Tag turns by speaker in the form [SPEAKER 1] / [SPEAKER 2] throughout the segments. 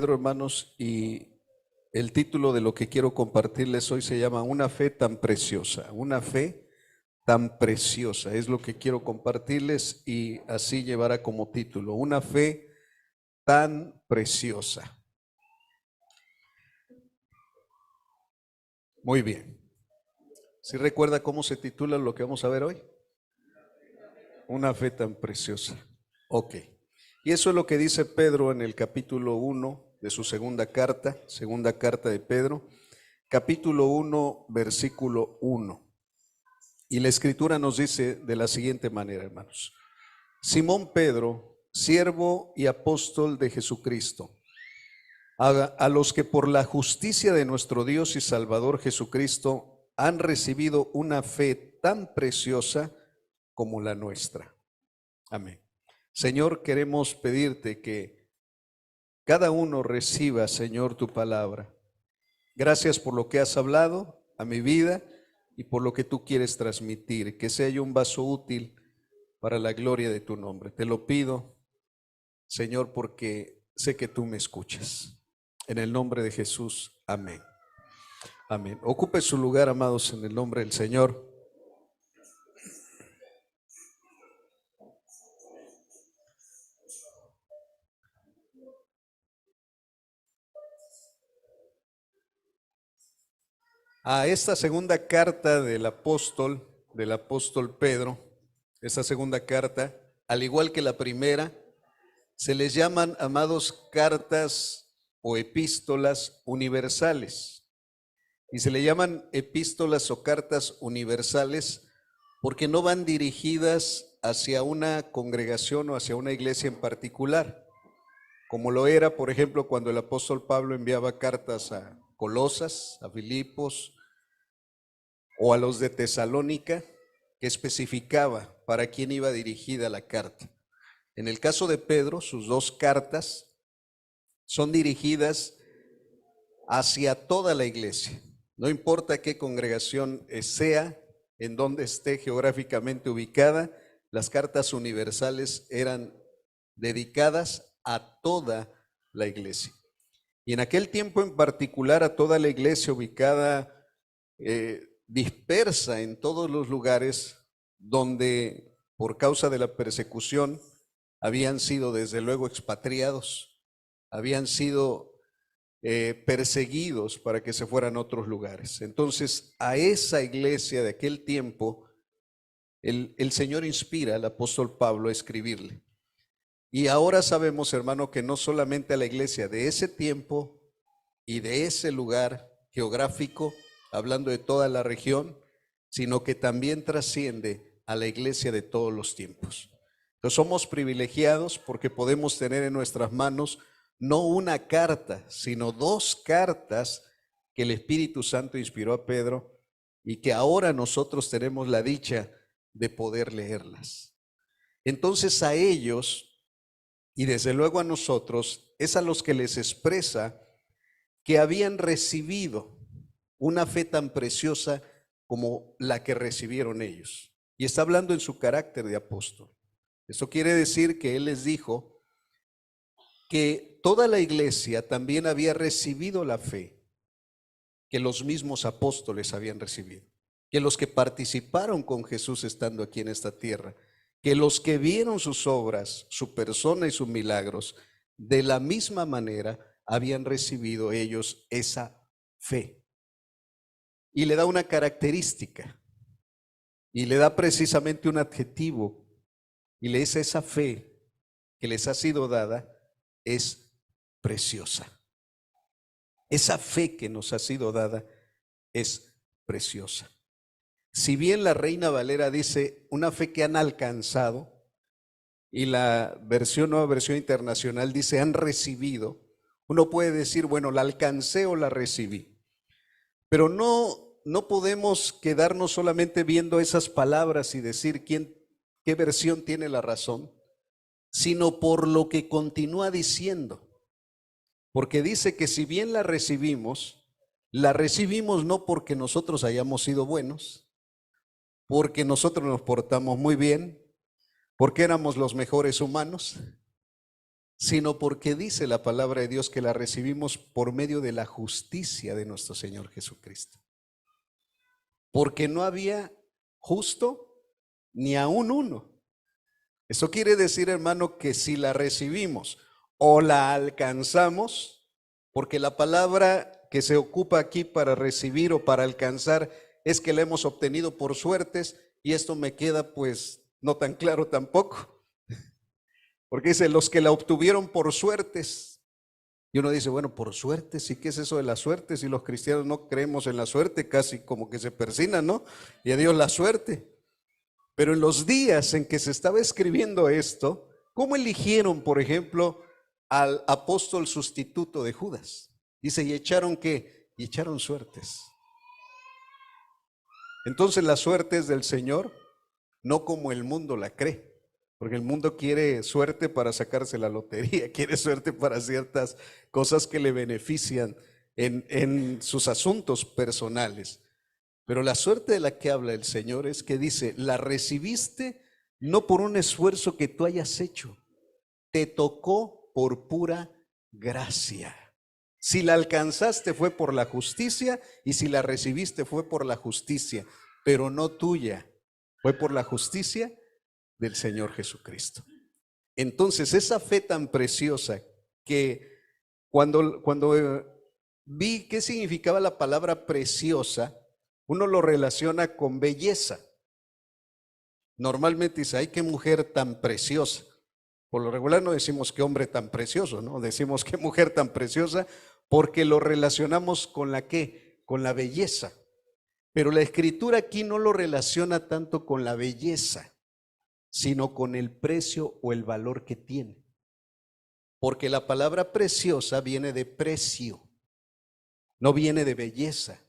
[SPEAKER 1] Pedro, hermanos, y el título de lo que quiero compartirles hoy se llama Una fe tan preciosa. Una fe tan preciosa es lo que quiero compartirles y así llevará como título. Una fe tan preciosa. Muy bien. ¿Sí recuerda cómo se titula lo que vamos a ver hoy? Una fe tan preciosa. Ok. Y eso es lo que dice Pedro en el capítulo 1 de su segunda carta de Pedro, capítulo 1, versículo 1. Y la escritura nos dice de la siguiente manera, hermanos. Simón Pedro, siervo y apóstol de Jesucristo, a los que por la justicia de nuestro Dios y Salvador Jesucristo han recibido una fe tan preciosa como la nuestra. Amén. Señor, queremos pedirte que cada uno reciba, Señor, tu palabra. Gracias por lo que has hablado a mi vida y por lo que tú quieres transmitir, que sea yo un vaso útil para la gloria de tu nombre. Te lo pido, Señor, porque sé que tú me escuchas. En el nombre de Jesús, amén. Amén. Ocupe su lugar, amados, en el nombre del Señor. A esta segunda carta del apóstol Pedro, esta segunda carta, al igual que la primera, se les llaman, amados, cartas o epístolas universales. Y se le llaman epístolas o cartas universales porque no van dirigidas hacia una congregación o hacia una iglesia en particular, como lo era, por ejemplo, cuando el apóstol Pablo enviaba cartas a Colosas, a Filipos o a los de Tesalónica, que especificaba para quién iba dirigida la carta. En el caso de Pedro, sus dos cartas son dirigidas hacia toda la iglesia. No importa qué congregación sea, en donde esté geográficamente ubicada, las cartas universales eran dedicadas a toda la iglesia. Y en aquel tiempo en particular a toda la iglesia ubicada, dispersa en todos los lugares donde por causa de la persecución habían sido desde luego expatriados, habían sido perseguidos para que se fueran a otros lugares. Entonces, a esa iglesia de aquel tiempo, el Señor inspira al apóstol Pablo a escribirle. Y ahora sabemos, hermano, que no solamente a la iglesia de ese tiempo y de ese lugar geográfico, hablando de toda la región, sino que también trasciende a la iglesia de todos los tiempos. Entonces somos privilegiados porque podemos tener en nuestras manos no una carta, sino dos cartas que el Espíritu Santo inspiró a Pedro y que ahora nosotros tenemos la dicha de poder leerlas. Entonces a ellos, y desde luego a nosotros, es a los que les expresa que habían recibido una fe tan preciosa como la que recibieron ellos. Y está hablando en su carácter de apóstol. Eso quiere decir que él les dijo que toda la iglesia también había recibido la fe que los mismos apóstoles habían recibido, que los que participaron con Jesús estando aquí en esta tierra, que los que vieron sus obras, su persona y sus milagros, de la misma manera habían recibido ellos esa fe. Y le da una característica, y le da precisamente un adjetivo, y le dice: esa fe que les ha sido dada es preciosa. Esa fe que nos ha sido dada es preciosa. Si bien la Reina Valera dice una fe que han alcanzado, y la nueva versión internacional dice han recibido, uno puede decir, bueno, la alcancé o la recibí. Pero no podemos quedarnos solamente viendo esas palabras y decir qué versión tiene la razón, sino por lo que continúa diciendo. Porque dice que si bien la recibimos no porque nosotros hayamos sido buenos, porque nosotros nos portamos muy bien, porque éramos los mejores humanos, sino porque dice la palabra de Dios que la recibimos por medio de la justicia de nuestro Señor Jesucristo. Porque no había justo ni aún uno. Eso quiere decir, hermano, que si la recibimos o la alcanzamos, porque la palabra que se ocupa aquí para recibir o para alcanzar es que la hemos obtenido por suertes, y esto me queda pues no tan claro tampoco. Porque dice, los que la obtuvieron por suertes. Y uno dice, bueno, por suerte, ¿sí? ¿Qué es eso de la suerte? Si los cristianos no creemos en la suerte, casi como que se persignan, ¿no? Y a Dios la suerte. Pero en los días en que se estaba escribiendo esto, ¿cómo eligieron, por ejemplo, al apóstol sustituto de Judas? Dice, ¿y echaron qué? Y echaron suertes. Entonces la suerte es del Señor, no como el mundo la cree. Porque el mundo quiere suerte para sacarse la lotería, quiere suerte para ciertas cosas que le benefician en sus asuntos personales. Pero la suerte de la que habla el Señor es que dice, la recibiste no por un esfuerzo que tú hayas hecho, te tocó por pura gracia. Si la alcanzaste fue por la justicia, y si la recibiste fue por la justicia, pero no tuya, fue por la justicia del Señor Jesucristo. Entonces, esa fe tan preciosa que cuando vi qué significaba la palabra preciosa, uno lo relaciona con belleza. Normalmente dice, ay, qué mujer tan preciosa. Por lo regular no decimos qué hombre tan precioso, ¿no? Decimos qué mujer tan preciosa, porque lo relacionamos con la qué, con la belleza. Pero la Escritura aquí no lo relaciona tanto con la belleza, sino con el precio o el valor que tiene. Porque la palabra preciosa viene de precio, no viene de belleza.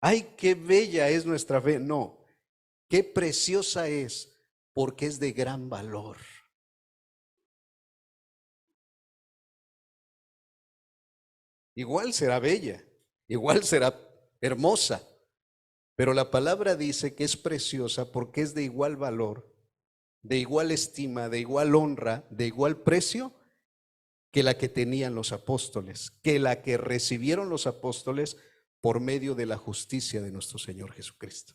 [SPEAKER 1] Ay, qué bella es nuestra fe. No, qué preciosa es, porque es de gran valor. Igual será bella, igual será hermosa, pero la palabra dice que es preciosa porque es de igual valor, de igual estima, de igual honra, de igual precio que la que tenían los apóstoles, que la que recibieron los apóstoles por medio de la justicia de nuestro Señor Jesucristo.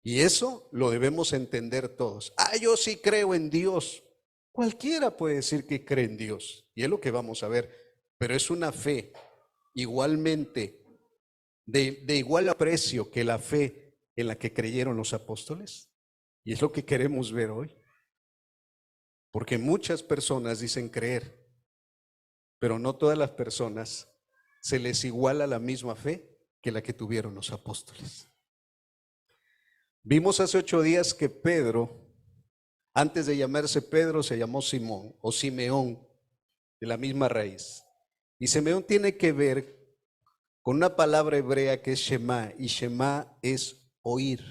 [SPEAKER 1] Y eso lo debemos entender todos. Yo sí creo en Dios. Cualquiera puede decir que cree en Dios, y es lo que vamos a ver, pero es una fe igualmente de igual aprecio que la fe en la que creyeron los apóstoles. Y es lo que queremos ver hoy. Porque muchas personas dicen creer, pero no todas las personas se les iguala la misma fe que la que tuvieron los apóstoles. Vimos hace 8 días que Pedro, antes de llamarse Pedro, se llamó Simón o Simeón, de la misma raíz. Y Simeón tiene que ver con una palabra hebrea que es Shema, y Shema es oír.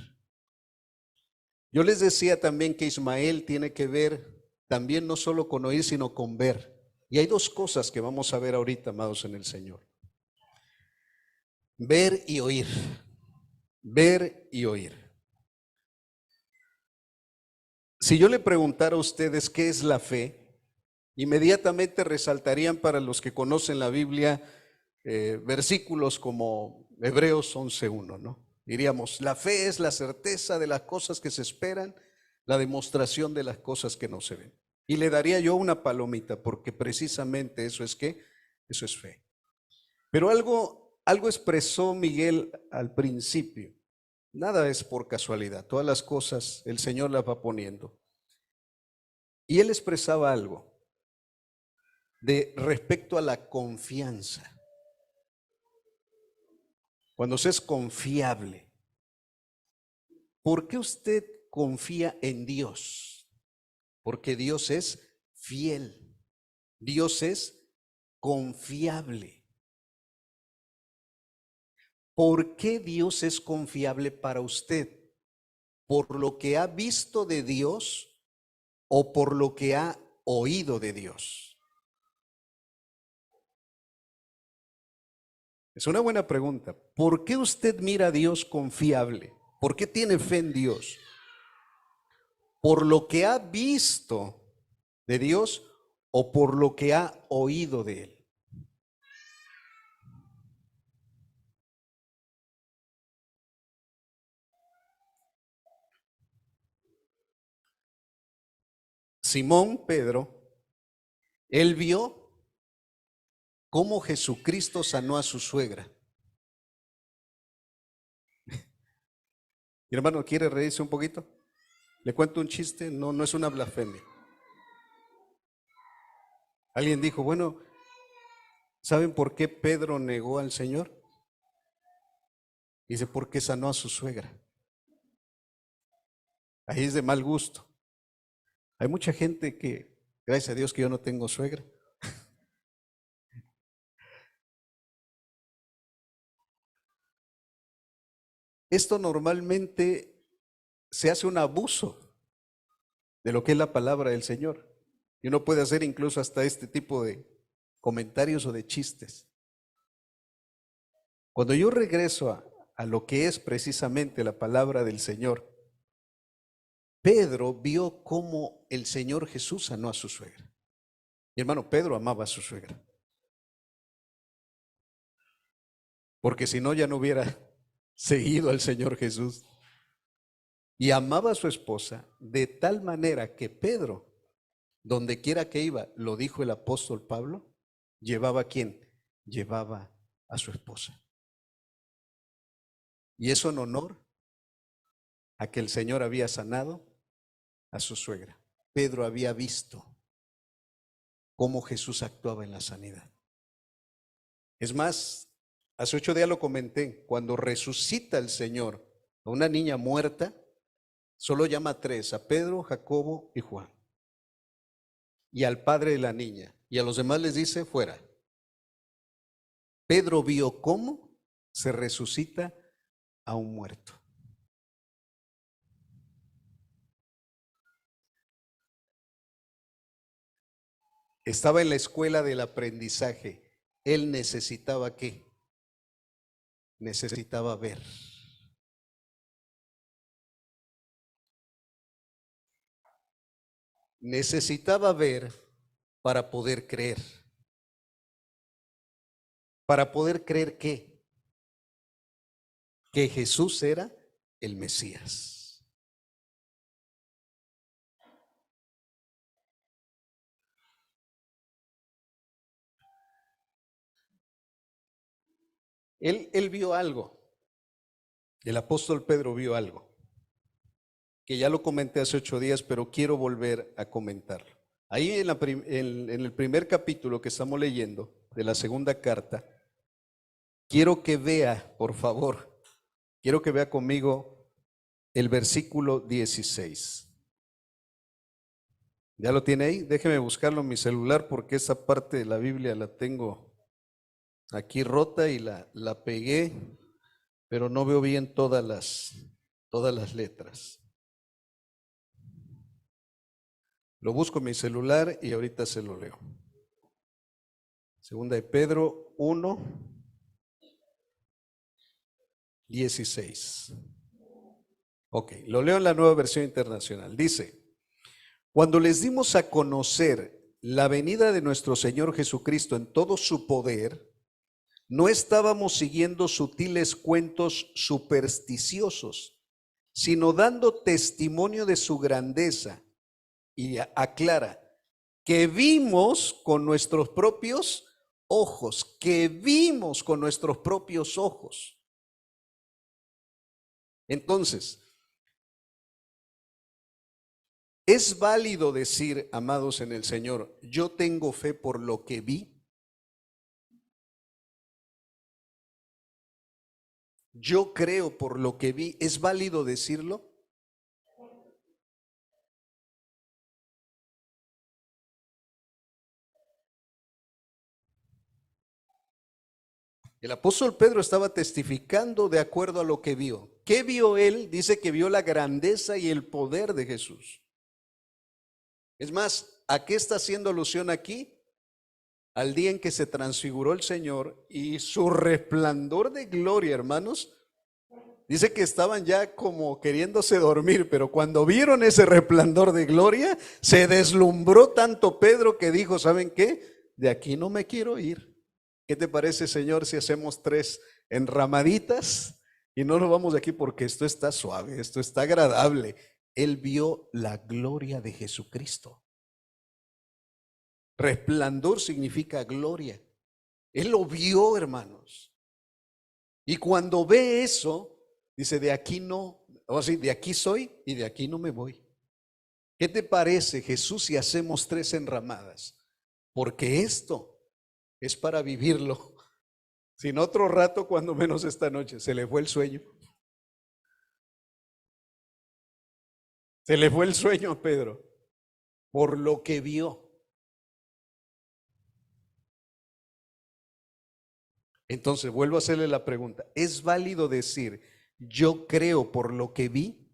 [SPEAKER 1] Yo les decía también que Ismael tiene que ver también no solo con oír, sino con ver. Y hay 2 cosas que vamos a ver ahorita, amados en el Señor. Ver y oír. Ver y oír. Si yo le preguntara a ustedes qué es la fe, inmediatamente resaltarían, para los que conocen la Biblia, versículos como Hebreos 11:1, ¿no? Diríamos, la fe es la certeza de las cosas que se esperan, la demostración de las cosas que no se ven. Y le daría yo una palomita, porque precisamente eso es ¿qué? Eso es fe. Pero algo expresó Miguel al principio. Nada es por casualidad, todas las cosas el Señor las va poniendo. Y él expresaba algo de respecto a la confianza. Cuando usted es confiable, ¿por qué usted confía en Dios? Porque Dios es fiel, Dios es confiable. ¿Por qué Dios es confiable para usted? ¿Por lo que ha visto de Dios o por lo que ha oído de Dios? Es una buena pregunta. ¿Por qué usted mira a Dios confiable? ¿Por qué tiene fe en Dior? ¿Por lo que ha visto de Dios o por lo que ha oído de él. Simón Pedro, él vio cómo Jesucristo sanó a su suegra. Mi hermano, ¿quiere reírse un poquito? ¿Le cuento un chiste? No, no es una blasfemia. Alguien dijo, bueno, ¿saben por qué Pedro negó al Señor? Dice, porque sanó a su suegra. Ahí es de mal gusto. Hay mucha gente que, gracias a Dios que yo no tengo suegra. Esto normalmente se hace un abuso de lo que es la palabra del Señor. Y uno puede hacer incluso hasta este tipo de comentarios o de chistes. Cuando yo regreso a lo que es precisamente la palabra del Señor, Pedro vio cómo el Señor Jesús sanó a su suegra. Mi hermano, Pedro amaba a su suegra. Porque si no, ya no hubiera seguido al Señor Jesús. Y amaba a su esposa de tal manera que Pedro, donde quiera que iba, lo dijo el apóstol Pablo, llevaba ¿a quién? Llevaba a su esposa. Y eso en honor a que el Señor había sanado a su suegra. Pedro había visto cómo Jesús actuaba en la sanidad. Es más, hace 8 días lo comenté, cuando resucita el Señor a una niña muerta, solo llama a 3, a Pedro, Jacobo y Juan. Y al padre de la niña. Y a los demás les dice, fuera. Pedro vio cómo se resucita a un muerto. Estaba en la escuela del aprendizaje. Él necesitaba ¿qué? Necesitaba ver. Necesitaba ver para poder creer. Para poder creer ¿qué? Que Jesús era el Mesías. Él vio algo. El apóstol Pedro vio algo. Que ya lo comenté hace 8 días, pero quiero volver a comentarlo. Ahí en el primer capítulo que estamos leyendo de la segunda carta, quiero que vea, por favor, quiero que vea conmigo el versículo 16. ¿Ya lo tiene ahí? Déjeme buscarlo en mi celular porque esa parte de la Biblia la tengo aquí rota y la pegué, pero no veo bien todas las letras. Lo busco en mi celular y ahorita se lo leo. Segunda de Pedro 1, 16. Ok, lo leo en la Nueva Versión Internacional. Dice, cuando les dimos a conocer la venida de nuestro Señor Jesucristo en todo su poder, no estábamos siguiendo sutiles cuentos supersticiosos, sino dando testimonio de su grandeza. Y aclara, que vimos con nuestros propios ojos, que vimos con nuestros propios ojos. Entonces, ¿es válido decir, amados en el Señor, yo tengo fe por lo que vi? Yo creo por lo que vi. ¿Es válido decirlo? El apóstol Pedro estaba testificando de acuerdo a lo que vio. ¿Qué vio él? Dice que vio la grandeza y el poder de Jesús. Es más, ¿a qué está haciendo alusión aquí? Al día en que se transfiguró el Señor y su resplandor de gloria, hermanos, Dice que estaban ya como queriéndose dormir, pero cuando vieron ese resplandor de gloria, se deslumbró tanto Pedro que dijo, ¿saben qué? De aquí no me quiero ir. ¿Qué te parece, Señor, si hacemos 3 enramaditas y no nos vamos de aquí porque esto está suave, esto está agradable? Él vio la gloria de Jesucristo. Resplandor significa gloria. Él lo vio, hermanos. Y cuando ve eso, dice, de aquí no, o así, de aquí soy y de aquí no me voy. ¿Qué te parece, Jesús, si hacemos 3 enramadas? Porque esto es para vivirlo. Sin otro rato, cuando menos esta noche, se le fue el sueño. Se le fue el sueño a Pedro por lo que vio. Entonces, vuelvo a hacerle la pregunta. ¿Es válido decir, yo creo por lo que vi?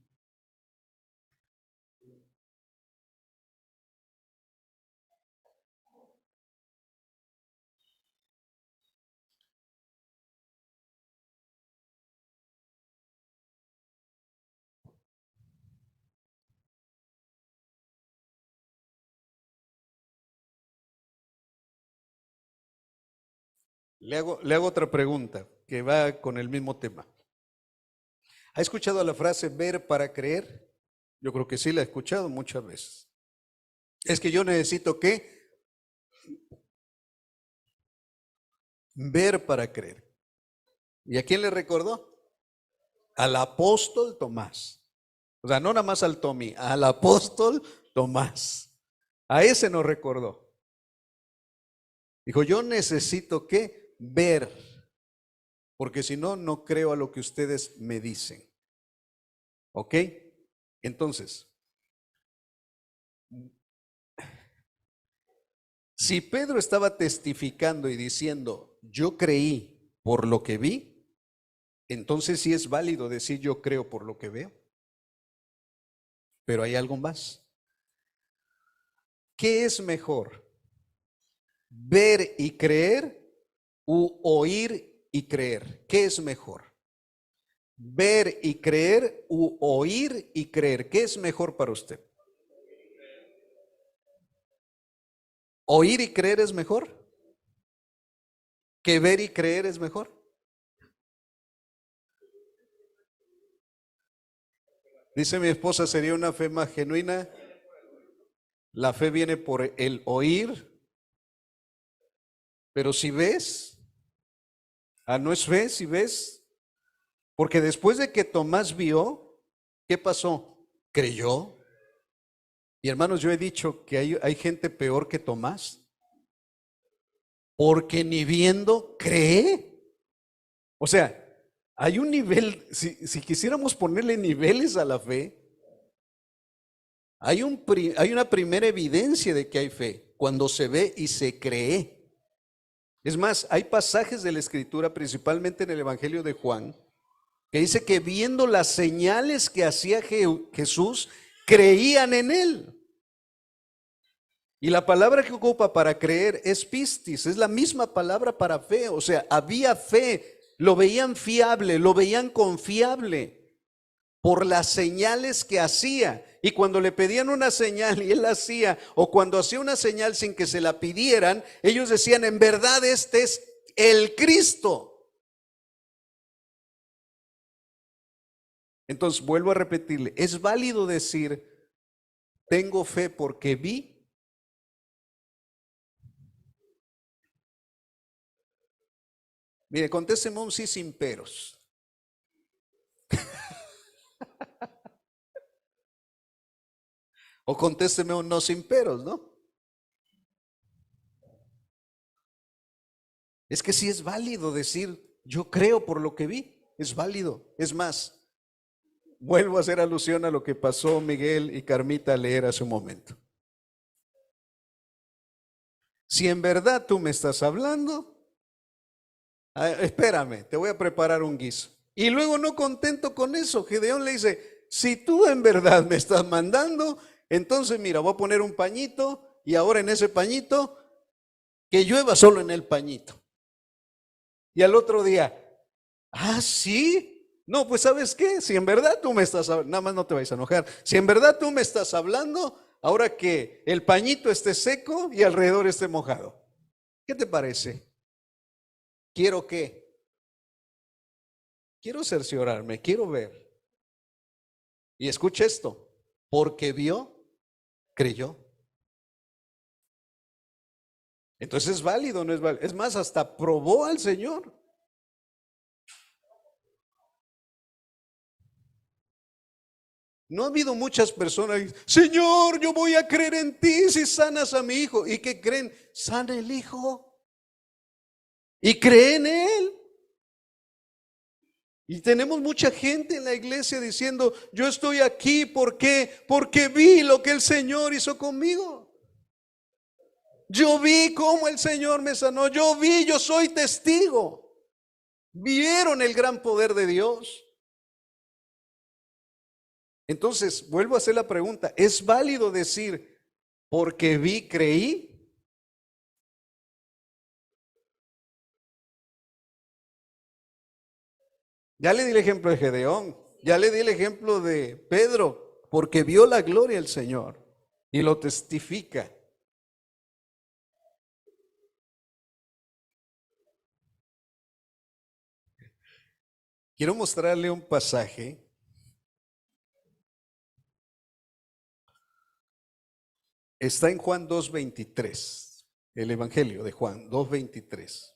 [SPEAKER 1] Le hago otra pregunta que va con el mismo tema. ¿Ha escuchado la frase ver para creer? Yo creo que sí la he escuchado muchas veces. Es que yo necesito ¿qué? Ver para creer. ¿Y a quién le recordó? Al apóstol Tomás. O sea, no nada más al Tommy, al apóstol Tomás. A ese nos recordó. Dijo, yo necesito ¿qué? Ver. Porque si no, no creo a lo que ustedes me dicen. ¿Ok? Entonces, si Pedro estaba testificando y diciendo, yo creí por lo que vi, entonces sí es válido decir yo creo por lo que veo. Pero hay algo más. ¿Qué es mejor? ¿Ver y creer u oír y creer? ¿Qué es mejor? ¿Ver y creer u oír y creer? ¿Qué es mejor para usted? ¿Oír y creer es mejor? ¿Que ver y creer es mejor? Dice mi esposa, sería una fe más genuina. La fe viene por el oír, pero si ves, no es fe, si ves, porque después de que Tomás vio, ¿qué pasó? Creyó. Y hermanos, yo he dicho que hay gente peor que Tomás, porque ni viendo cree. O sea, hay un nivel, si quisiéramos ponerle niveles a la fe, hay una primera evidencia de que hay fe, cuando se ve y se cree. Es más, hay pasajes de la Escritura, principalmente en el Evangelio de Juan, que dice que viendo las señales que hacía Jesús, creían en él. Y la palabra que ocupa para creer es pistis, es la misma palabra para fe. O sea, había fe, lo veían fiable, lo veían confiable por las señales que hacía. Y cuando le pedían una señal y él la hacía, o cuando hacía una señal sin que se la pidieran, ellos decían, en verdad este es el Cristo. Entonces, vuelvo a repetirle, ¿es válido decir, tengo fe porque vi? Mire, contésteme un sí sin peros. O contésteme un no sin peros, ¿no? Es que sí es válido decir, yo creo por lo que vi, es válido. Es más, vuelvo a hacer alusión a lo que pasó Miguel y Carmita a leer hace un momento. Si en verdad tú me estás hablando, espérame, te voy a preparar un guiso. Y luego, no contento con eso, Gedeón le dice, si tú en verdad me estás mandando, entonces mira, voy a poner un pañito y ahora en ese pañito, que llueva solo en el pañito. Y al otro día, sí, No, pues ¿sabes qué? Si en verdad tú me estás hablando, nada más no te vayas a enojar, si en verdad tú me estás hablando, ahora que el pañito esté seco y alrededor esté mojado, ¿qué te parece? ¿Quiero qué? Quiero cerciorarme, quiero ver. Y escucha esto, porque vio, creyó. Entonces es válido, no es válido. Es más, hasta probó al Señor. No ha habido muchas personas, Señor, yo voy a creer en ti si sanas a mi hijo. ¿Y qué creen? Sana el hijo. Y creen en él. Y tenemos mucha gente en la iglesia diciendo, yo estoy aquí, ¿por qué? Porque vi lo que el Señor hizo conmigo. Yo vi cómo el Señor me sanó. Yo vi, yo soy testigo. ¿Vieron el gran poder de Dios? Entonces, vuelvo a hacer la pregunta, ¿es válido decir, porque vi, creí? Ya le di el ejemplo de Gedeón, ya le di el ejemplo de Pedro, porque vio la gloria del Señor y lo testifica. Quiero mostrarle un pasaje. Está en Juan 2:23, el Evangelio de Juan 2:23.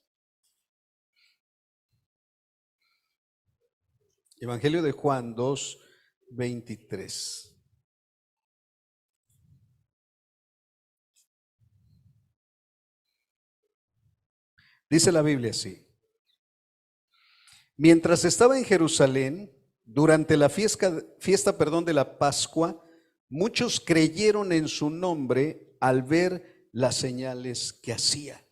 [SPEAKER 1] Evangelio de Juan 2:23. Dice la Biblia así. Mientras estaba en Jerusalén, durante la fiesta, de la Pascua, muchos creyeron en su nombre al ver las señales que hacía.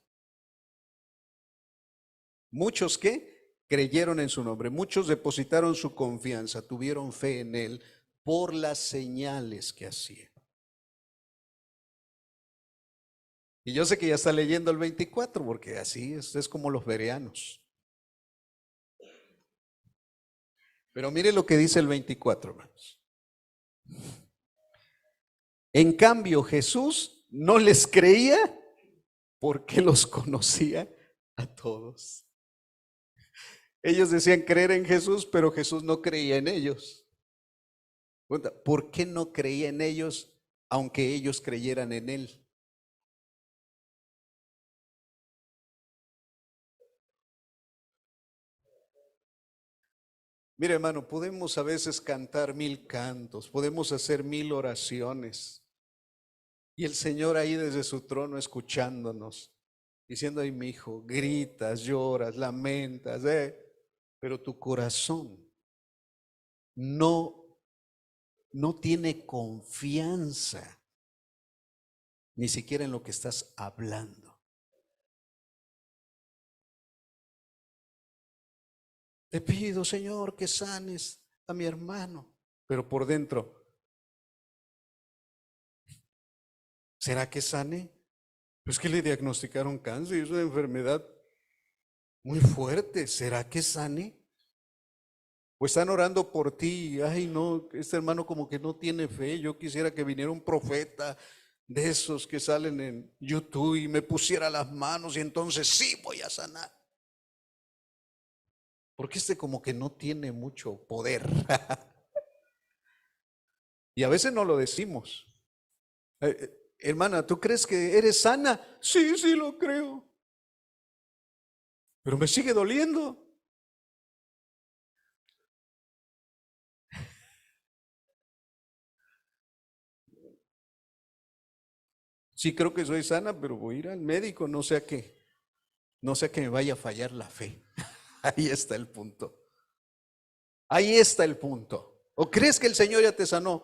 [SPEAKER 1] Muchos que creyeron en su nombre, muchos depositaron su confianza, tuvieron fe en él por las señales que hacía. Y yo sé que ya está leyendo el 24, porque así es como los bereanos. Pero mire lo que dice el 24, hermanos. En cambio, Jesús no les creía porque los conocía a todos. Ellos decían creer en Jesús, pero Jesús no creía en ellos. ¿Por qué no creía en ellos aunque ellos creyeran en él? Mire, hermano, podemos a veces cantar 1000 cantos, podemos hacer 1000 oraciones, y el Señor ahí desde su trono escuchándonos, diciendo, ay, mi hijo, gritas, lloras, lamentas, pero tu corazón no, no tiene confianza ni siquiera en lo que estás hablando. Te pido, Señor, que sanes a mi hermano, pero por dentro, ¿será que sane? Pues que le diagnosticaron cáncer, es una enfermedad muy fuerte. ¿Será que sane? O están orando por ti, ay no, este hermano como que no tiene fe, yo quisiera que viniera un profeta de esos que salen en YouTube y me pusiera las manos y entonces sí voy a sanar. Porque este como que no tiene mucho poder. Y a veces no lo decimos. Hermana, ¿tú crees que eres sana? Sí, sí lo creo. Pero me sigue doliendo. Sí creo que soy sana, pero voy a ir al médico, no sea que me vaya a fallar la fe. Ahí está el punto. Ahí está el punto. ¿O crees que el Señor ya te sanó?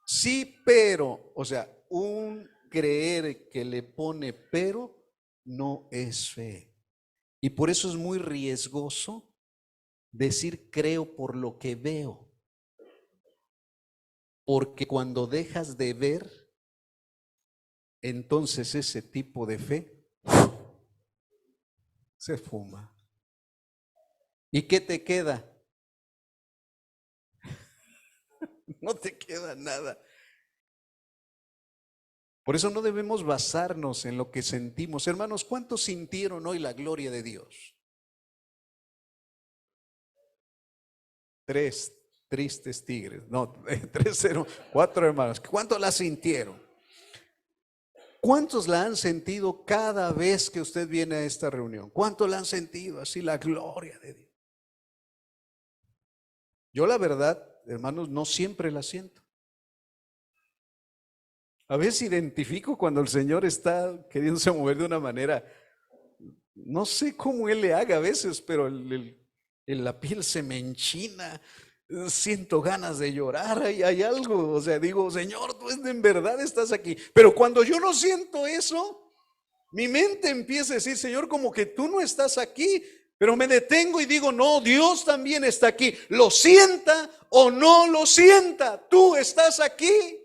[SPEAKER 1] Sí, pero, o sea, un creer que le pone pero no es fe. Y por eso es muy riesgoso decir creo por lo que veo. Porque cuando dejas de ver, entonces ese tipo de fe se fuma. ¿Y qué te queda? no te queda nada. Por eso no debemos basarnos en lo que sentimos. Hermanos, ¿cuántos sintieron hoy la gloria de Dios? 3 tristes tigres, no, 3-0, 4 hermanos. ¿Cuántos la sintieron? ¿Cuántos la han sentido cada vez que usted viene a esta reunión? ¿Cuántos la han sentido así la gloria de Dios? Yo la verdad, hermanos, no siempre la siento. A veces identifico cuando el Señor está queriéndose mover de una manera, no sé cómo Él le haga a veces, pero la piel se me enchina, siento ganas de llorar, hay algo, o sea, digo, Señor, tú en verdad estás aquí. Pero cuando yo no siento eso, mi mente empieza a decir, Señor, como que tú no estás aquí, pero me detengo y digo, no, Dios también está aquí. Lo sienta o no lo sienta, tú estás aquí.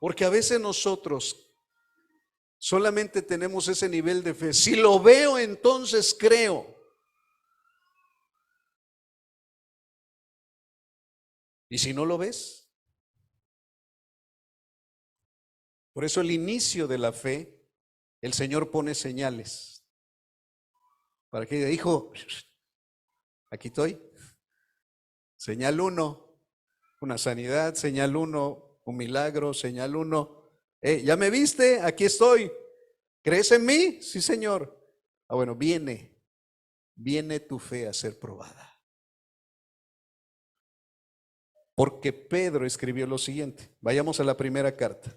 [SPEAKER 1] Porque a veces nosotros solamente tenemos ese nivel de fe. Si lo veo, entonces creo. ¿Y si no lo ves? Por eso el inicio de la fe, el Señor pone señales. Para que diga, hijo, aquí estoy. Señal 1, una sanidad. Señal 1, un milagro. Señal 1, ¿ya me viste? Aquí estoy. ¿Crees en mí? Sí, Señor. Ah, bueno, viene tu fe a ser probada. Porque Pedro escribió lo siguiente. Vayamos a la primera carta.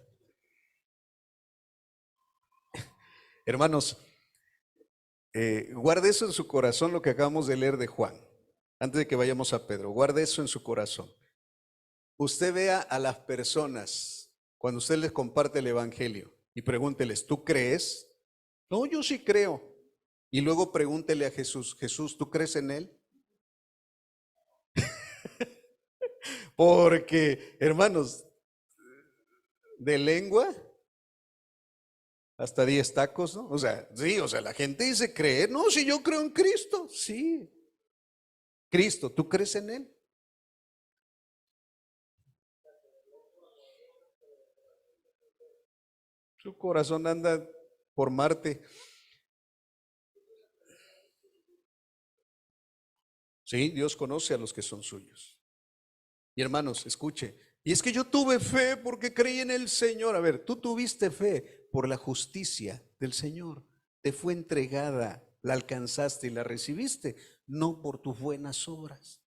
[SPEAKER 1] Hermanos, guarde eso en su corazón, lo que acabamos de leer de Juan. Antes de que vayamos a Pedro, guarde eso en su corazón. Usted vea a las personas cuando usted les comparte el evangelio y pregúnteles, ¿tú crees? No, yo sí creo. Y luego pregúntele a Jesús, Jesús, ¿tú crees en él? Porque, hermanos, de lengua hasta 10 tacos, ¿no? O sea, sí, o sea, la gente dice creer. No, si yo creo en Cristo, sí. Cristo, ¿tú crees en él? Su corazón anda por Marte. Sí, Dios conoce a los que son suyos. Y hermanos, escuche, y es que yo tuve fe porque creí en el Señor. A ver, tú tuviste fe por la justicia del Señor. Te fue entregada, la alcanzaste y la recibiste, no por tus buenas obras.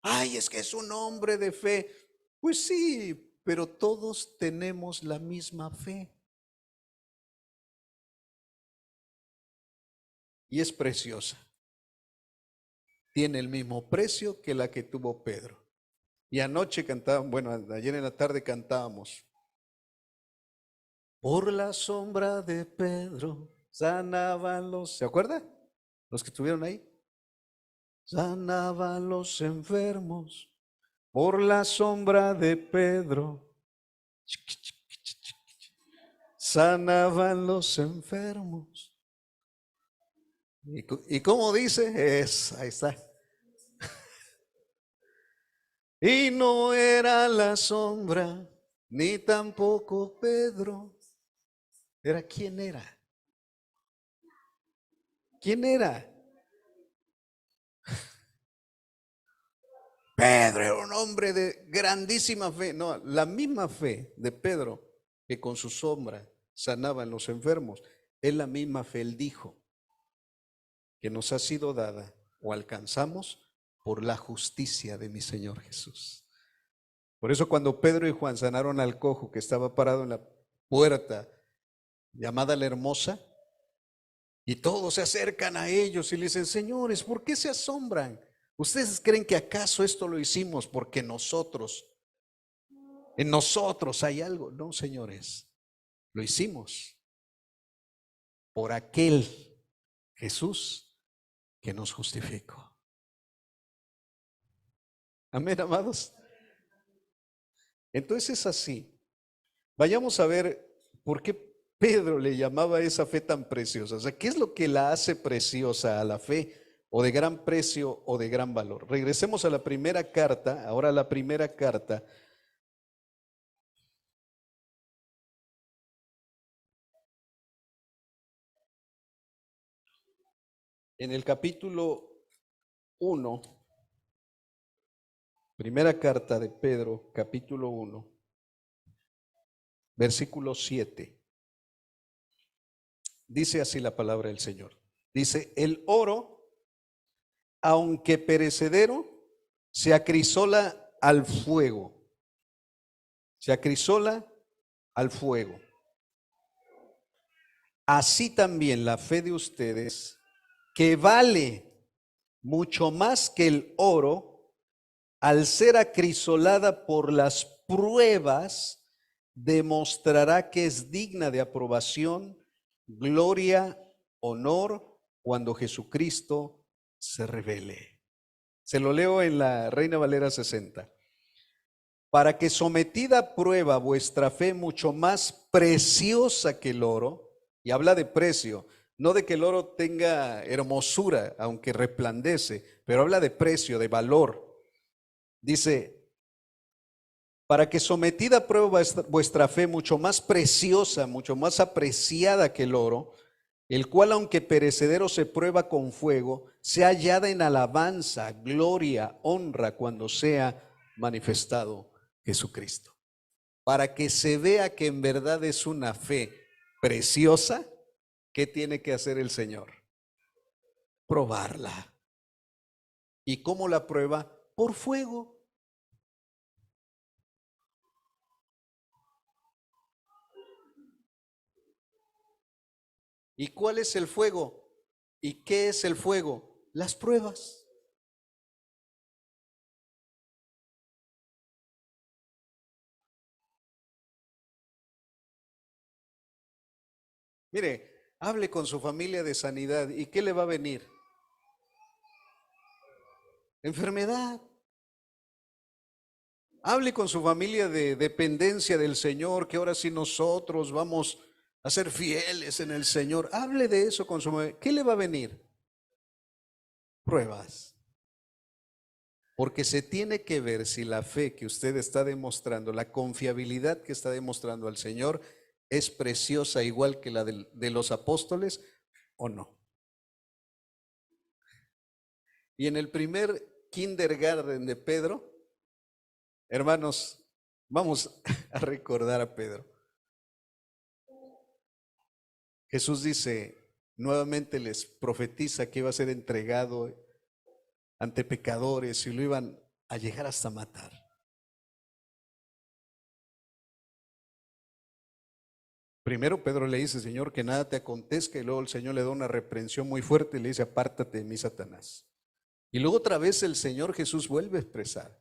[SPEAKER 1] Ay, es que es un hombre de fe. Pues sí, pero todos tenemos la misma fe. Y es preciosa. Tiene el mismo precio que la que tuvo Pedro. Y anoche cantábamos, bueno, ayer en la tarde cantábamos. Por la sombra de Pedro sanaban los, ¿se acuerda? Los que estuvieron ahí. Sanaban los enfermos por la sombra de Pedro. Sanaban los enfermos. ¿Y cómo dice? Ahí está. Y no era la sombra, ni tampoco Pedro. ¿Era quién era? ¿Quién era? Pedro era un hombre de grandísima fe. No, la misma fe de Pedro que con su sombra sanaba en los enfermos. Es la misma fe, él dijo, que nos ha sido dada o alcanzamos por la justicia de mi Señor Jesús. Por eso cuando Pedro y Juan sanaron al cojo que estaba parado en la puerta llamada la Hermosa, y todos se acercan a ellos y le dicen, señores, ¿por qué se asombran? ¿Ustedes creen que acaso esto lo hicimos porque en nosotros hay algo? No, señores, lo hicimos por aquel Jesús que nos justificó. Amén, amados. Entonces es así. Vayamos a ver por qué Pedro le llamaba a esa fe tan preciosa? O sea, ¿qué es lo que la hace preciosa a la fe, o de gran precio o de gran valor? Regresemos a la primera carta, ahora la primera carta. En el capítulo 1, primera carta de Pedro, capítulo 1, versículo 7. Dice así la palabra del Señor. Dice: el oro, aunque perecedero, se acrisola al fuego. Se acrisola al fuego. Así también la fe de ustedes, que vale mucho más que el oro, al ser acrisolada por las pruebas, demostrará que es digna de aprobación, gloria, honor, cuando Jesucristo se revele. Se lo leo en la Reina Valera 60. Para que sometida a prueba vuestra fe, mucho más preciosa que el oro, y habla de precio, no de que el oro tenga hermosura, aunque resplandece, pero habla de precio, de valor. Dice: para que sometida a prueba vuestra fe, mucho más preciosa, mucho más apreciada que el oro, el cual aunque perecedero se prueba con fuego, sea hallada en alabanza, gloria, honra, cuando sea manifestado Jesucristo. Para que se vea que en verdad es una fe preciosa, ¿qué tiene que hacer el Señor? Probarla. ¿Y cómo la prueba? Por fuego. ¿Y cuál es el fuego? ¿Y qué es el fuego? Las pruebas. Mire, hable con su familia de sanidad. ¿Y qué le va a venir? Enfermedad. Hable con su familia de dependencia del Señor, que ahora sí nosotros vamos a ser fieles en el Señor. Hable de eso con su familia. ¿Qué le va a venir? Pruebas. Porque se tiene que ver si la fe que usted está demostrando, la confiabilidad que está demostrando al Señor, es preciosa igual que la de los apóstoles o no. Y en el primer kindergarten de Pedro, hermanos, vamos a recordar a Pedro. Jesús dice, nuevamente les profetiza que iba a ser entregado ante pecadores y lo iban a llegar hasta matar. Primero Pedro le dice: Señor, que nada te acontezca, y luego el Señor le da una reprensión muy fuerte y le dice: apártate de mí, Satanás. Y luego otra vez el Señor Jesús vuelve a expresar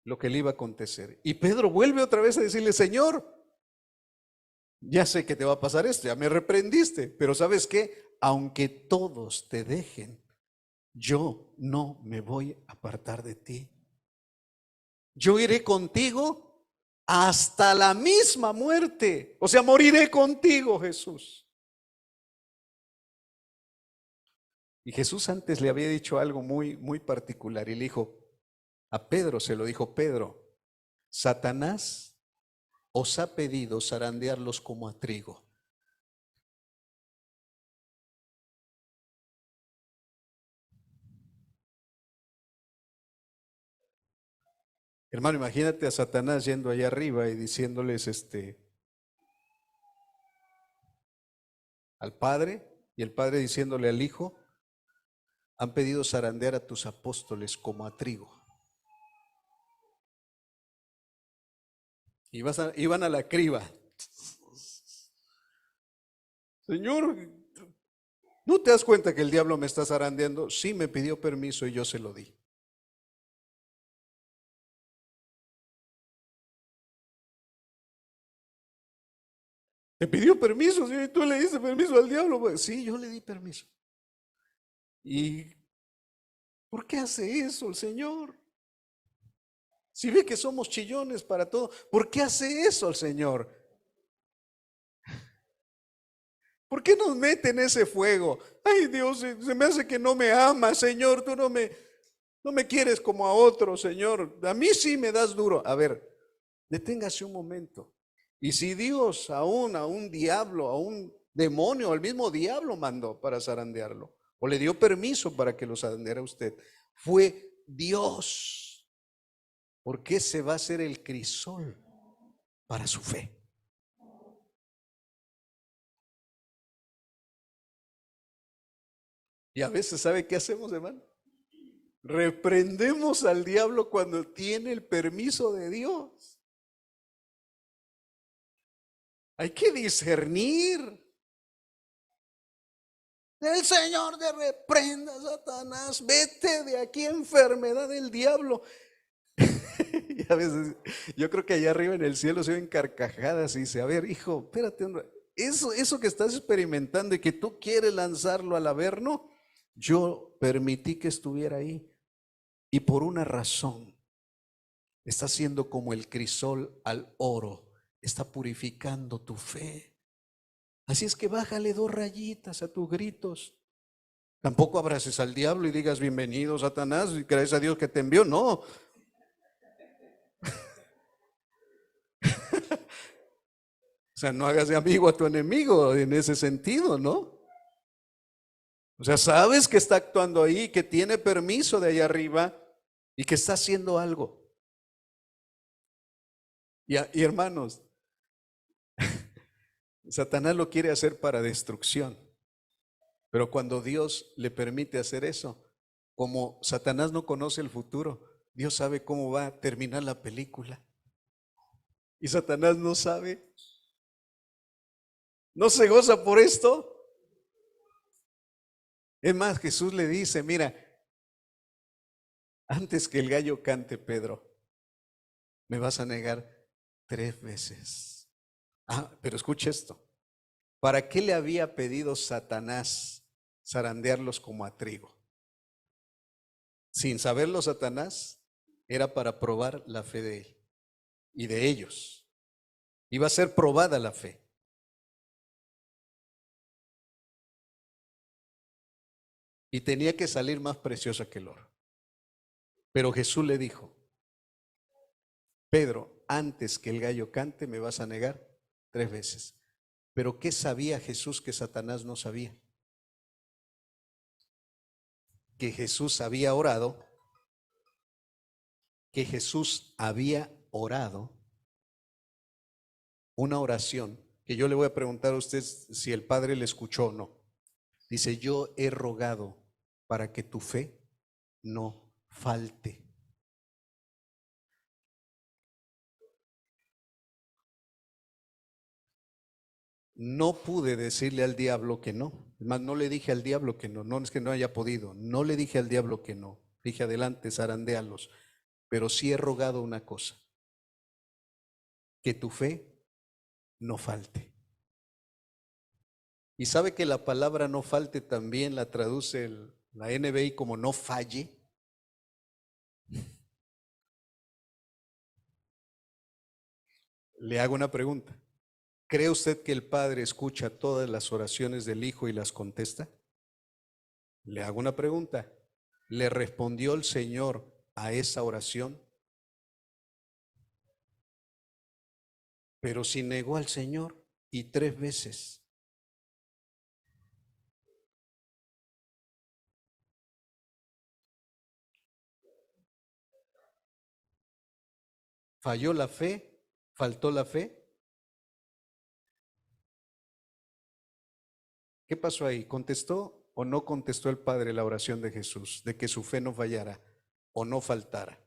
[SPEAKER 1] lo que le iba a acontecer. Y Pedro vuelve otra vez a decirle: Señor, ya sé que te va a pasar esto, ya me reprendiste, pero ¿sabes qué? Aunque todos te dejen, yo no me voy a apartar de ti. Yo iré contigo hasta la misma muerte. O sea, moriré contigo, Jesús. Y Jesús antes le había dicho algo muy particular y le dijo a Pedro, se lo dijo: Pedro, Satanás os ha pedido zarandearlos como a trigo. Hermano, imagínate a Satanás yendo allá arriba y diciéndoles al Padre, y el Padre diciéndole al Hijo: han pedido zarandear a tus apóstoles como a trigo. Iban a la criba. Señor, ¿no te das cuenta que el diablo me está zarandeando? Sí, me pidió permiso y yo se lo di. ¿Te pidió permiso? ¿Sí? ¿Tú le diste permiso al diablo? Sí, yo le di permiso. ¿Y por qué hace eso el Señor? Si ve que somos chillones para todo, ¿por qué hace eso el Señor? ¿Por qué nos mete en ese fuego? Ay, Dios, se me hace que no me amas, Señor, tú no me quieres como a otro, Señor. A mí sí me das duro. A ver, deténgase un momento. Y si Dios a un diablo, a un demonio, al mismo diablo mandó para zarandearlo, o le dio permiso para que lo zarandeara usted, fue Dios. ¿Por qué se va a hacer el crisol para su fe? Y a veces, ¿sabe qué hacemos, hermano? Reprendemos al diablo cuando tiene el permiso de Dios. Hay que discernir. El Señor te reprenda, Satanás. Vete de aquí, enfermedad del diablo. Y a veces, yo creo que allá arriba en el cielo se ven carcajadas y dice, a ver, hijo, espérate, eso que estás experimentando y que tú quieres lanzarlo al averno, yo permití que estuviera ahí. Y por una razón, está siendo como el crisol al oro, está purificando tu fe. Así es que bájale 2 rayitas a tus gritos. Tampoco abraces al diablo y digas bienvenido, Satanás, y gracias a Dios que te envió. No. O sea, no hagas de amigo a tu enemigo en ese sentido, ¿no? O sea, sabes que está actuando ahí, que tiene permiso de allá arriba y que está haciendo algo. Y hermanos, Satanás lo quiere hacer para destrucción. Pero cuando Dios le permite hacer eso, como Satanás no conoce el futuro, Dios sabe cómo va a terminar la película. Y Satanás no sabe, no se goza por esto. Es más, Jesús le dice, mira, antes que el gallo cante, Pedro, me vas a negar 3 veces. Ah, pero escucha esto. ¿Para qué le había pedido Satanás zarandearlos como a trigo? Sin saberlo Satanás, era para probar la fe de él y de ellos. Iba a ser probada la fe. Y tenía que salir más preciosa que el oro. Pero Jesús le dijo, Pedro, antes que el gallo cante me vas a negar 3 veces. Pero ¿qué sabía Jesús que Satanás no sabía? Que Jesús había orado, una oración que yo le voy a preguntar a usted si el Padre le escuchó o no. Dice, yo he rogado para que tu fe no falte. No pude decirle al diablo que no. Es más, no le dije al diablo que no. No es que no haya podido. No le dije al diablo que no. Dije, adelante, zarandéalos. Pero sí he rogado una cosa. Que tu fe no falte. Y sabe que la palabra no falte también la traduce la NBI como no falle. Le hago una pregunta. ¿Cree usted que el Padre escucha todas las oraciones del Hijo y las contesta? Le hago una pregunta. ¿Le respondió el Señor a esa oración? Pero si negó al Señor y 3 veces. ¿Falló la fe? ¿Faltó la fe? ¿Qué pasó ahí? ¿Contestó o no contestó el Padre la oración de Jesús de que su fe no fallara o no faltara?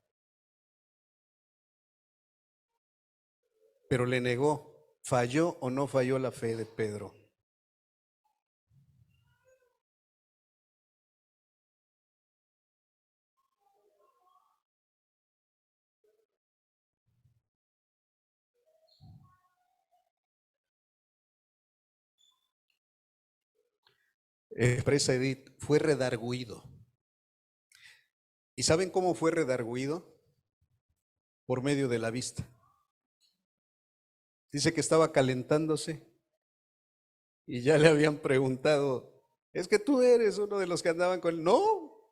[SPEAKER 1] Pero le negó. ¿Falló o no falló la fe de Pedro? Expresa Edith, fue redarguido. ¿Y saben cómo fue redarguido? Por medio de la vista. Dice que estaba calentándose y ya le habían preguntado, es que tú eres uno de los que andaban con él. No,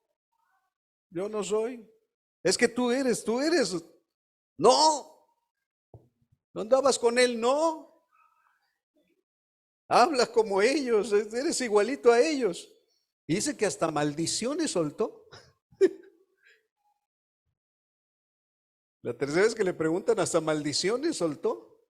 [SPEAKER 1] yo no soy. Es que tú eres. No, no andabas con él, no. Hablas como ellos, eres igualito a ellos. Y dice que hasta maldiciones soltó. La tercera vez que le preguntan, hasta maldiciones soltó.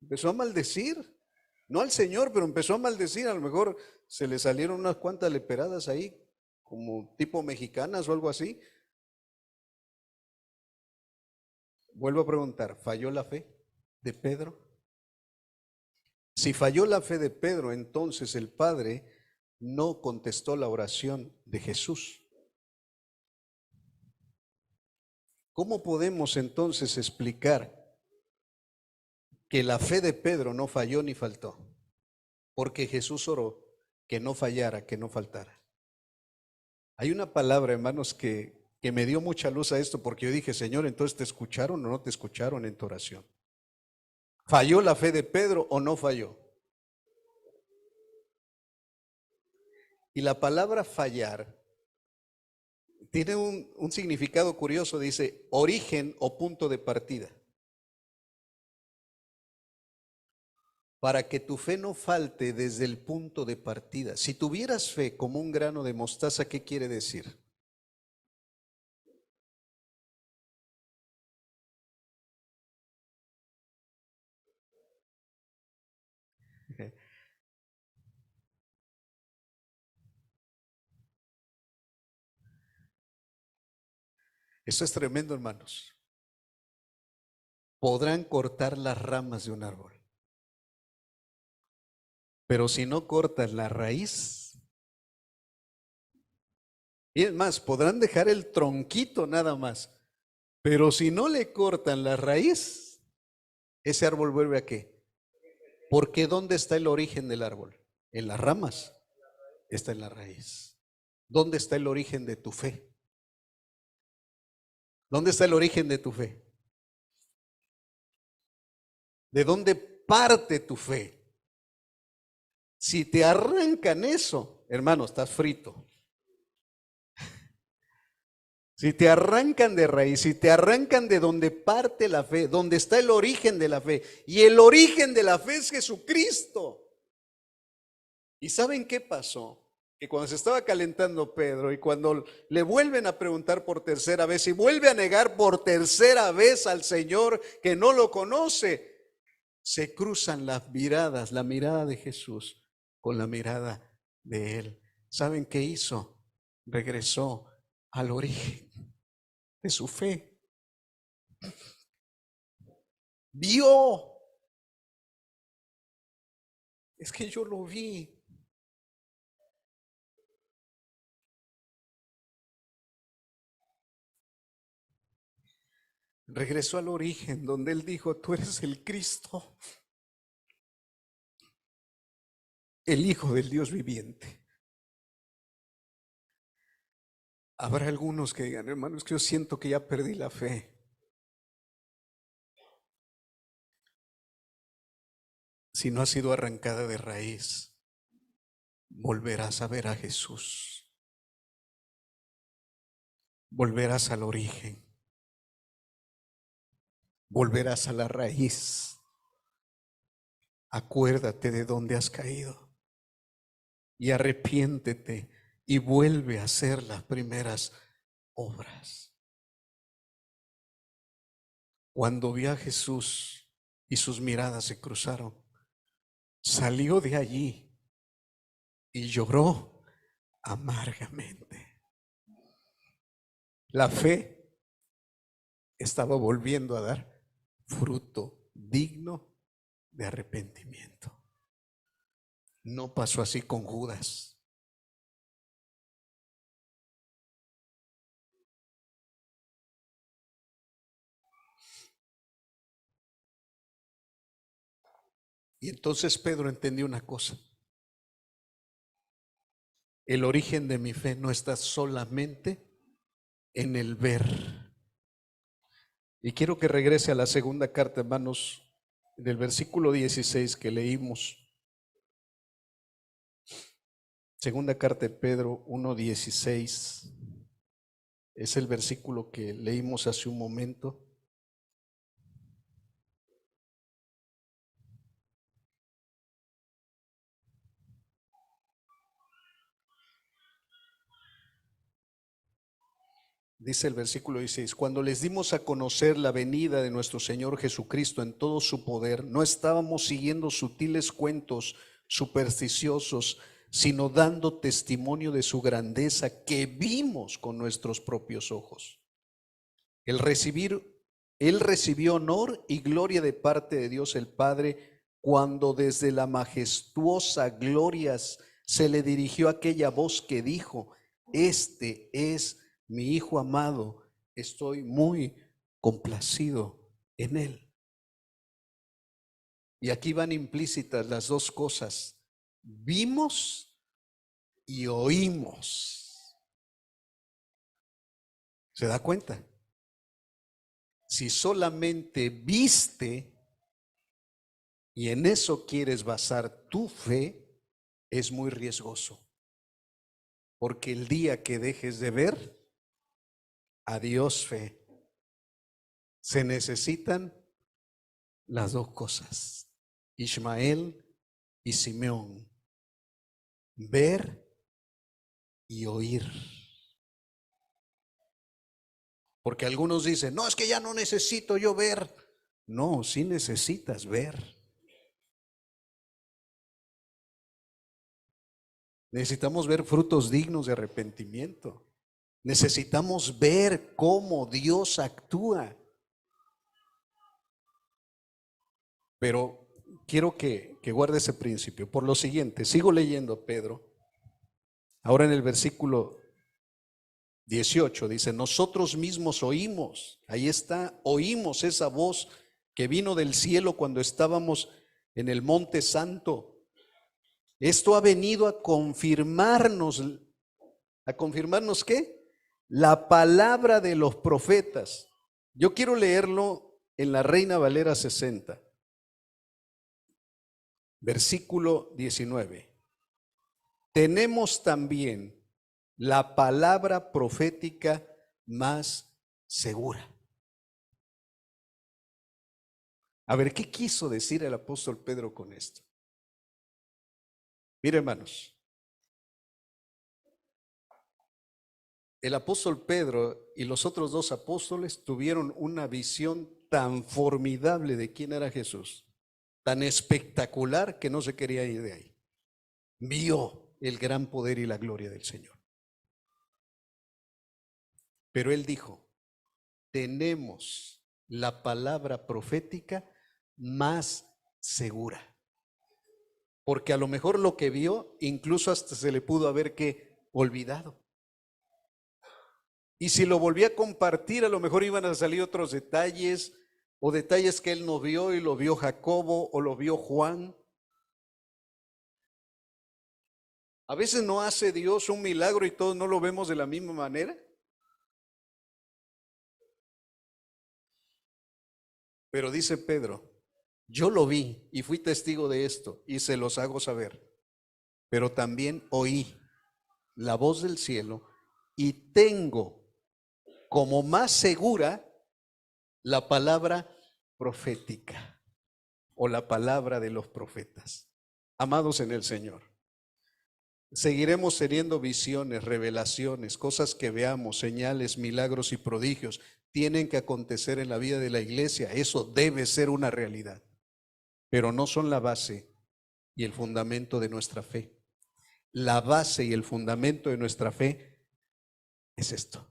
[SPEAKER 1] Empezó a maldecir. No al Señor, pero empezó a maldecir. A lo mejor se le salieron unas cuantas leperadas ahí, como tipo mexicanas o algo así. Vuelvo a preguntar, ¿falló la fe de Pedro? Si falló la fe de Pedro, entonces el Padre no contestó la oración de Jesús. ¿Cómo podemos entonces explicar que la fe de Pedro no falló ni faltó? Porque Jesús oró que no fallara, que no faltara. Hay una palabra, hermanos, que me dio mucha luz a esto, porque yo dije, Señor, entonces ¿te escucharon o no te escucharon en tu oración? ¿Falló la fe de Pedro o no falló? Y la palabra fallar tiene un significado curioso, dice origen o punto de partida. Para que tu fe no falte desde el punto de partida. Si tuvieras fe como un grano de mostaza, ¿qué quiere decir? Eso es tremendo, hermanos. Podrán cortar las ramas de un árbol, pero si no cortas la raíz, y es más, podrán dejar el tronquito nada más, pero si no le cortan la raíz, ese árbol vuelve a qué. Porque ¿dónde está el origen del árbol? En las ramas, está en la raíz. ¿Dónde está el origen de tu fe? ¿Dónde está el origen de tu fe? ¿De dónde parte tu fe? Si te arrancan eso, hermano, estás frito. Si te arrancan de raíz, si te arrancan de donde parte la fe, donde está el origen de la fe, y el origen de la fe es Jesucristo. ¿Y saben qué pasó? Que cuando se estaba calentando Pedro y cuando le vuelven a preguntar por tercera vez y vuelve a negar por tercera vez al Señor que no lo conoce, se cruzan las miradas, la mirada de Jesús con la mirada de él. ¿Saben qué hizo? Regresó al origen de su fe. Vio. Es que yo lo vi. Regresó al origen donde él dijo, tú eres el Cristo, el Hijo del Dios viviente. Habrá algunos que digan, hermano, es que yo siento que ya perdí la fe. Si no ha sido arrancada de raíz, volverás a ver a Jesús. Volverás al origen. Volverás a la raíz. Acuérdate de dónde has caído y arrepiéntete y vuelve a hacer las primeras obras. Cuando vio a Jesús y sus miradas se cruzaron, salió de allí y lloró amargamente. La fe estaba volviendo a dar fruto digno de arrepentimiento. No pasó así con Judas. Y entonces Pedro entendió una cosa. El origen de mi fe no está solamente en el ver. Y quiero que regrese a la segunda carta, hermanos, del versículo 16 que leímos. Segunda carta de Pedro 1:16. Es el versículo que leímos hace un momento. Dice el versículo 16: cuando les dimos a conocer la venida de nuestro Señor Jesucristo en todo su poder, no estábamos siguiendo sutiles cuentos supersticiosos, sino dando testimonio de su grandeza que vimos con nuestros propios ojos. Él recibió honor y gloria de parte de Dios el Padre cuando desde la majestuosa gloria se le dirigió aquella voz que dijo: este es mi Hijo amado, estoy muy complacido en él. Y aquí van implícitas las dos cosas: vimos y oímos. ¿Se da cuenta? Si solamente viste y en eso quieres basar tu fe, es muy riesgoso. Porque el día que dejes de ver, adiós fe. Se necesitan las dos cosas: Ismael y Simeón, ver y oír. Porque algunos dicen: no, es que ya no necesito yo ver. No, sí necesitas ver. Necesitamos ver frutos dignos de arrepentimiento. Necesitamos ver cómo Dios actúa. Pero quiero que guarde ese principio. Por lo siguiente, sigo leyendo Pedro. Ahora en el versículo 18 dice: nosotros mismos oímos, ahí está, oímos esa voz que vino del cielo cuando estábamos en el Monte Santo. Esto ha venido a confirmarnos ¿qué? La palabra de los profetas. Yo quiero leerlo en la Reina Valera 60, versículo 19. Tenemos también la palabra profética más segura. A ver, ¿qué quiso decir el apóstol Pedro con esto? Mire, hermanos, el apóstol Pedro y los otros dos apóstoles tuvieron una visión tan formidable de quién era Jesús, tan espectacular que no se quería ir de ahí. Vio el gran poder y la gloria del Señor. Pero él dijo: tenemos la palabra profética más segura. Porque a lo mejor lo que vio, incluso hasta se le pudo haber que olvidado. Y si lo volvía a compartir, a lo mejor iban a salir otros detalles, o detalles que él no vio y lo vio Jacobo o lo vio Juan. A veces no hace Dios un milagro y todos no lo vemos de la misma manera. Pero dice Pedro: yo lo vi y fui testigo de esto y se los hago saber. Pero también oí la voz del cielo y tengo como más segura la palabra profética o la palabra de los profetas. Amados en el Señor, seguiremos teniendo visiones, revelaciones, cosas que veamos, señales, milagros y prodigios. Tienen que acontecer en la vida de la iglesia. Eso debe ser una realidad, pero no son la base y el fundamento de nuestra fe. La base y el fundamento de nuestra fe es esto: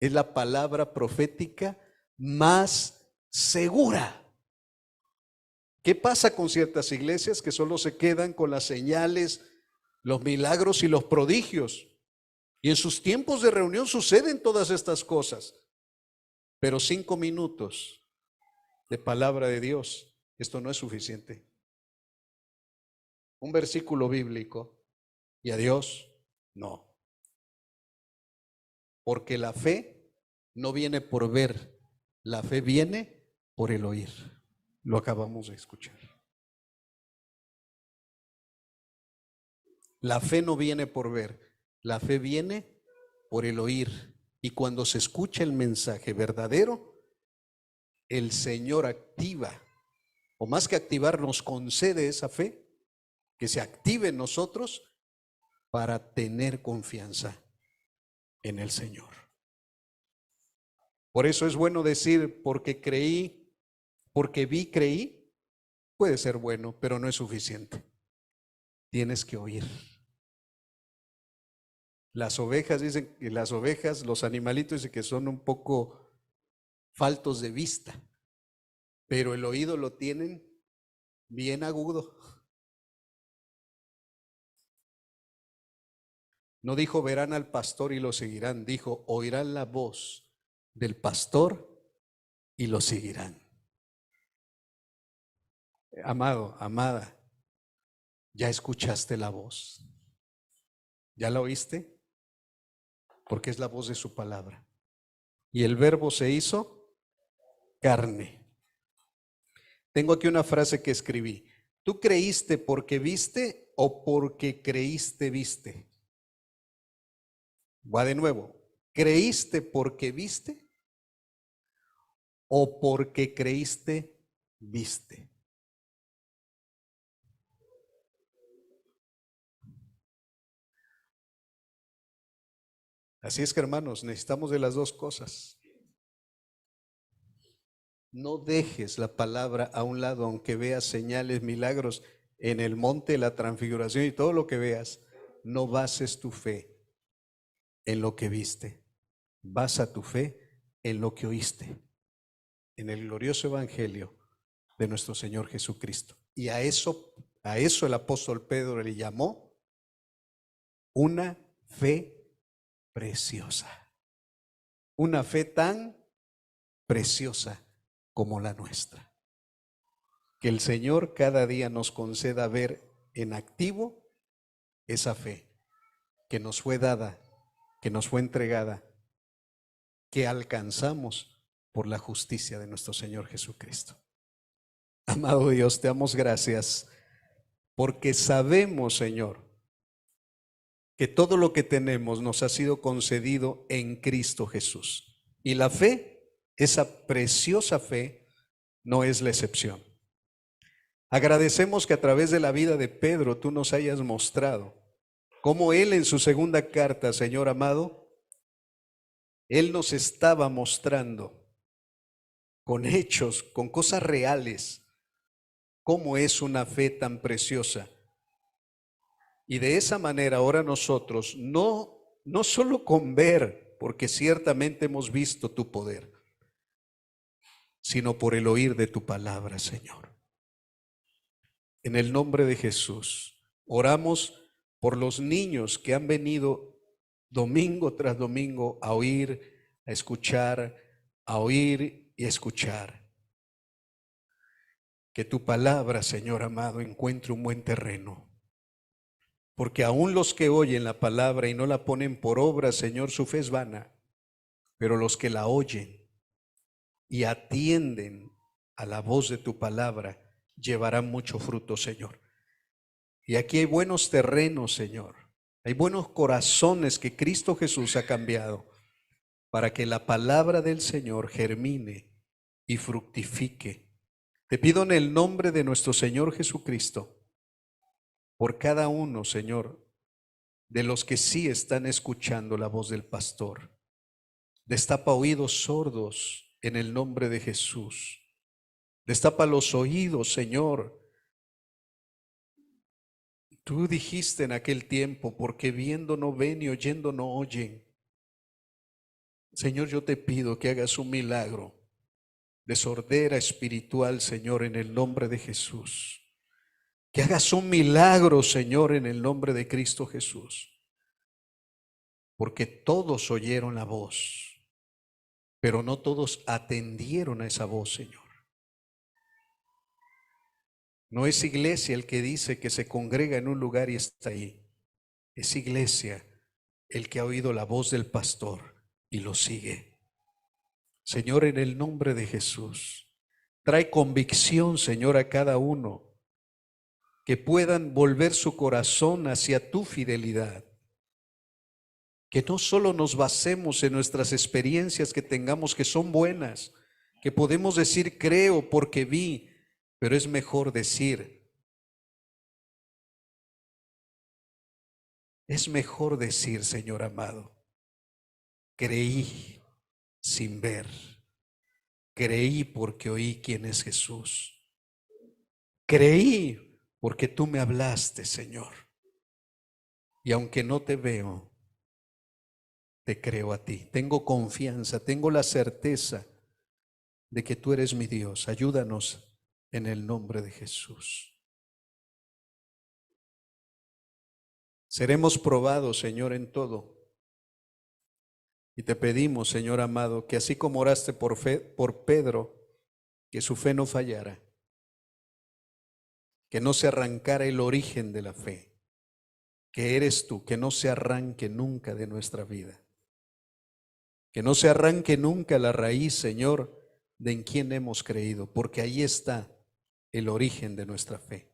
[SPEAKER 1] es la palabra profética más segura. ¿Qué pasa con ciertas iglesias que solo se quedan con las señales, los milagros y los prodigios? Y en sus tiempos de reunión suceden todas estas cosas, pero 5 minutos de palabra de Dios, esto no es suficiente. Un versículo bíblico y a Dios no. Porque la fe no viene por ver, la fe viene por el oír. Lo acabamos de escuchar. La fe no viene por ver, la fe viene por el oír. Y cuando se escucha el mensaje verdadero, el Señor activa, o más que activar, nos concede esa fe, que se active en nosotros para tener confianza en el Señor. Por eso es bueno decir, porque creí, porque vi, creí, puede ser bueno, pero no es suficiente. Tienes que oír. Las ovejas dicen que los animalitos dicen que son un poco faltos de vista, pero el oído lo tienen bien agudo. No dijo verán al pastor y lo seguirán, dijo oirán la voz del pastor y lo seguirán. Amado, amada, ¿ya escuchaste la voz? ¿Ya la oíste? Porque es la voz de su palabra. Y el verbo se hizo carne. Tengo aquí una frase que escribí. ¿Tú creíste porque viste o porque creíste viste? Va de nuevo. ¿Creíste porque viste o porque creíste viste? Así es que, hermanos, necesitamos de las dos cosas. No dejes la palabra a un lado, aunque veas señales, milagros en el monte, la transfiguración y todo lo que veas. No bases tu fe en lo que viste. Basa tu fe en lo que oíste, en el glorioso evangelio de nuestro Señor Jesucristo. Y a eso el apóstol Pedro le llamó una fe preciosa. Una fe tan preciosa como la nuestra. Que el Señor cada día nos conceda ver en activo esa fe que nos fue dada, que nos fue entregada, que alcanzamos por la justicia de nuestro Señor Jesucristo. Amado Dios, te damos gracias porque sabemos, Señor, que todo lo que tenemos nos ha sido concedido en Cristo Jesús. Y la fe, esa preciosa fe, no es la excepción. Agradecemos que a través de la vida de Pedro tú nos hayas mostrado cómo él en su segunda carta, Señor amado, él nos estaba mostrando con hechos, con cosas reales, cómo es una fe tan preciosa. Y de esa manera ahora nosotros, no solo con ver, porque ciertamente hemos visto tu poder, sino por el oír de tu palabra, Señor. En el nombre de Jesús, oramos por los niños que han venido domingo tras domingo a oír, a escuchar, a oír y a escuchar. Que tu palabra, Señor amado, encuentre un buen terreno. Porque aún los que oyen la palabra y no la ponen por obra, Señor, su fe es vana. Pero los que la oyen y atienden a la voz de tu palabra, llevarán mucho fruto, Señor. Y aquí hay buenos terrenos, Señor. Hay buenos corazones que Cristo Jesús ha cambiado para que la palabra del Señor germine y fructifique. Te pido en el nombre de nuestro Señor Jesucristo, por cada uno, Señor, de los que sí están escuchando la voz del pastor. Destapa oídos sordos en el nombre de Jesús. Destapa los oídos, Señor. Tú dijiste en aquel tiempo, porque viendo no ven y oyendo no oyen. Señor, yo te pido que hagas un milagro de sordera espiritual, Señor, en el nombre de Jesús. Que hagas un milagro, Señor, en el nombre de Cristo Jesús. Porque todos oyeron la voz, pero no todos atendieron a esa voz, Señor. No es iglesia el que dice que se congrega en un lugar y está ahí. Es iglesia el que ha oído la voz del pastor y lo sigue. Señor, en el nombre de Jesús, trae convicción, Señor, a cada uno que puedan volver su corazón hacia tu fidelidad. Que no solo nos basemos en nuestras experiencias que tengamos, que son buenas, que podemos decir creo porque vi, pero es mejor decir, Señor amado, creí sin ver, creí porque oí quién es Jesús, creí porque tú me hablaste, Señor, y aunque no te veo, te creo a ti. Tengo confianza, tengo la certeza de que tú eres mi Dios. Ayúdanos en el nombre de Jesús. Seremos probados, Señor, en todo. Y te pedimos, Señor amado, que así como oraste por Pedro, que su fe no fallara, que no se arrancara el origen de la fe, que eres tú, que no se arranque nunca de nuestra vida. Que no se arranque nunca la raíz, Señor, de en quién hemos creído, porque ahí está el origen de nuestra fe.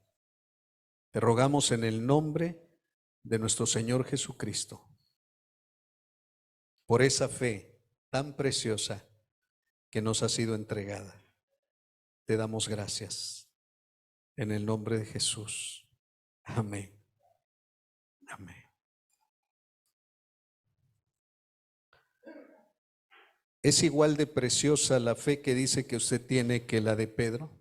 [SPEAKER 1] Te rogamos en el nombre de nuestro Señor Jesucristo, por esa fe tan preciosa que nos ha sido entregada. Te damos gracias en el nombre de Jesús. Amén. Amén. ¿Es igual de preciosa la fe que dice que usted tiene que la de Pedro?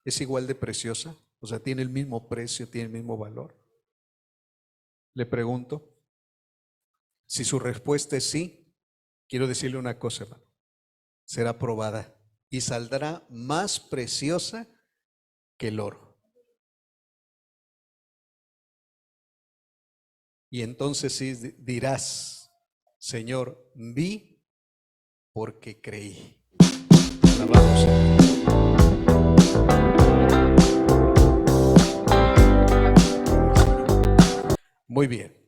[SPEAKER 1] ¿Es igual de preciosa? O sea, ¿tiene el mismo precio, tiene el mismo valor? Le pregunto. Si su respuesta es sí, quiero decirle una cosa, hermano. Será probada y saldrá más preciosa que el oro. Y entonces sí dirás, Señor, vi porque creí. Alabamos. Muy bien.